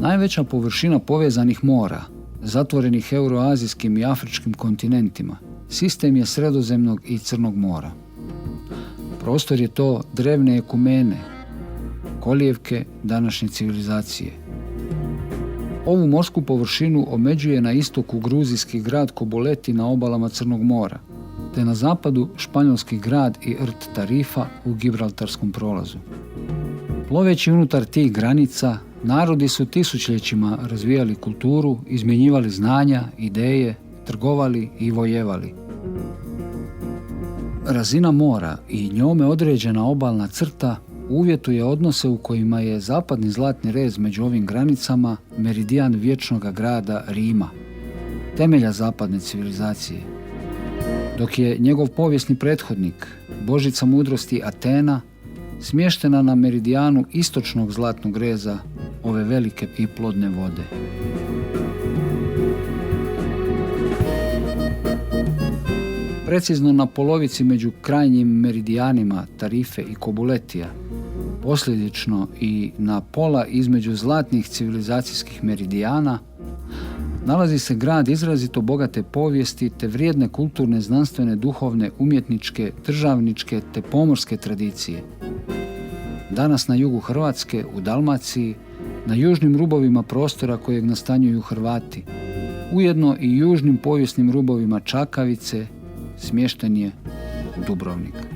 Najveća površina povezanih mora, zatvorenih euroazijskim i afričkim kontinentima, sistem je Sredozemnog i Crnog mora. Prostor je to drevne ekumene, kolijevke današnje civilizacije. Ovu morsku površinu omeđuje na istoku gruzijski grad Koboleti na obalama Crnog mora, te na zapadu španjolski grad i rt Tarifa u Gibraltarskom prolazu. Ploveći unutar tih granica, narodi su tisućljećima razvijali kulturu, izmjenjivali znanja, ideje, trgovali i vojevali. Razina mora i njome određena obalna crta uvjetuje odnose u kojima je zapadni zlatni rez među ovim granicama meridijan vječnoga grada Rima, temelja zapadne civilizacije, dok je njegov povijesni prethodnik, božica mudrosti Atena, smještena na meridijanu istočnog zlatnog reza ove velike i plodne vode. Precizno na polovici među krajnjim meridijanima Tarife i Kobuletija, posljedično i na pola između zlatnih civilizacijskih meridijana, nalazi se grad izrazito bogate povijesti te vrijedne kulturne, znanstvene, duhovne, umjetničke, državničke te pomorske tradicije. Danas na jugu Hrvatske, u Dalmaciji, na južnim rubovima prostora kojeg nastanjuju Hrvati, ujedno i južnim povijesnim rubovima Čakavice, smješten je Dubrovnik.